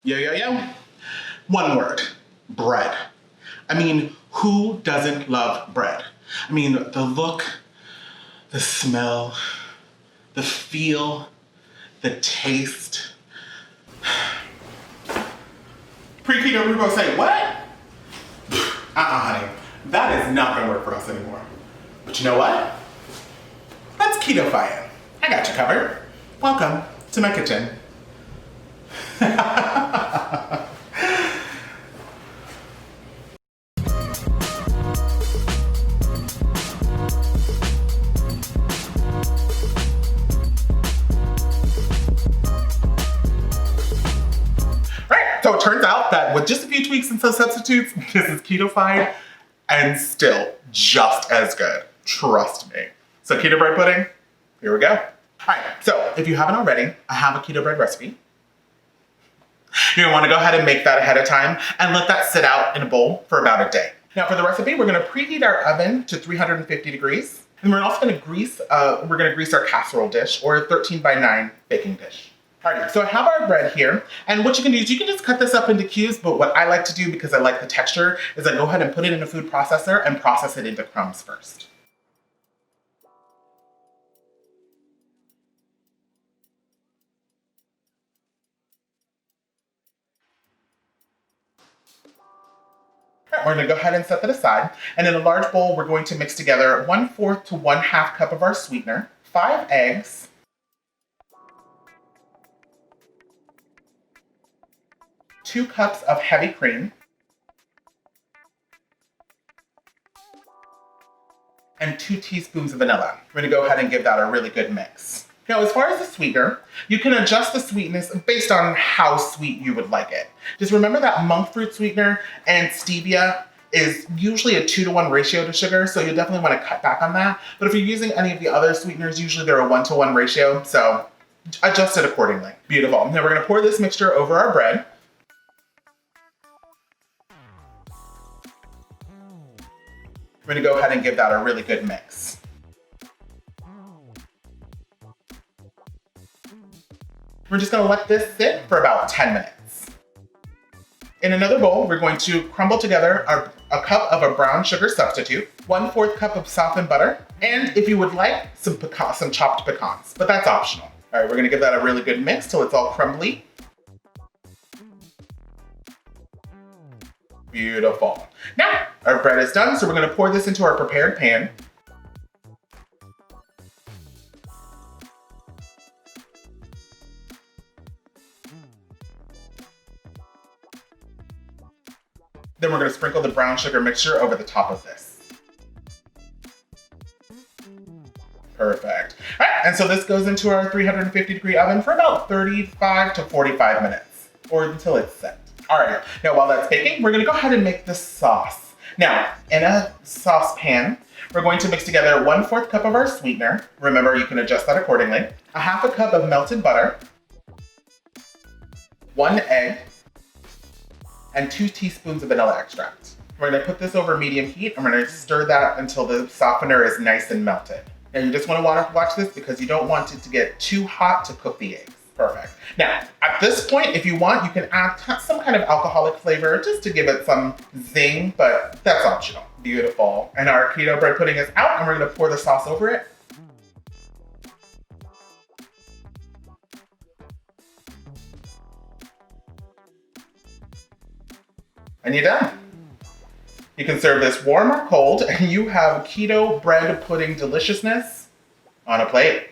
Yo, yo, yo. One word, bread. I mean, who doesn't love bread? I mean, the look, the smell, the feel, the taste. Pre-keto Reubo say, what? Honey, that is not gonna work for us anymore. But you know what? Let's keto-fy it. I got you covered. Welcome to my kitchen. Right, so it turns out that with just a few tweaks and some substitutes, this is keto-fied and still just as good. Trust me. So keto bread pudding, here we go. All right, so if you haven't already, I have a keto bread recipe. You're gonna wanna go ahead and make that ahead of time and let that sit out in a bowl for about a day. Now for the recipe, we're gonna preheat our oven to 350 degrees. And we're also gonna grease our casserole dish or a 13x9 baking dish. Alrighty, so I have our bread here, and what you can do is you can just cut this up into cubes, but what I like to do because I like the texture is I go ahead and put it in a food processor and process it into crumbs first. We're gonna go ahead and set that aside, and in a large bowl, we're going to mix together 1/4 to 1/2 cup of our sweetener, 5 eggs, 2 cups of heavy cream, and 2 teaspoons of vanilla. We're gonna go ahead and give that a really good mix. Now, as far as the sweetener, you can adjust the sweetness based on how sweet you would like it. Just remember that monk fruit sweetener and stevia is usually a 2-to-1 ratio to sugar, so you'll definitely want to cut back on that. But if you're using any of the other sweeteners, usually they're a 1-to-1 ratio, so adjust it accordingly. Beautiful. Now we're gonna pour this mixture over our bread. We're gonna go ahead and give that a really good mix. We're just gonna let this sit for about 10 minutes. In another bowl, we're going to crumble together a cup of a brown sugar substitute, 1/4 cup of softened butter, and if you would like, some chopped pecans, but that's optional. All right, we're gonna give that a really good mix till it's all crumbly. Beautiful. Now, our bread is done, so we're gonna pour this into our prepared pan. Then we're gonna sprinkle the brown sugar mixture over the top of this. Perfect. All right, and so this goes into our 350-degree oven for about 35 to 45 minutes, or until it's set. All right, now while that's baking, we're gonna go ahead and make the sauce. Now, in a saucepan, we're going to mix together 1/4 cup of our sweetener. Remember, you can adjust that accordingly. 1/2 cup of melted butter, 1 egg, and 2 teaspoons of vanilla extract. We're gonna put this over medium heat and we're gonna stir that until the softener is nice and melted. Now you just wanna watch this because you don't want it to get too hot to cook the eggs. Perfect. Now, at this point, if you want, you can add some kind of alcoholic flavor just to give it some zing, but that's optional. Beautiful. And our keto bread pudding is out and we're gonna pour the sauce over it. And you're done. You can serve this warm or cold, and you have keto bread pudding deliciousness on a plate.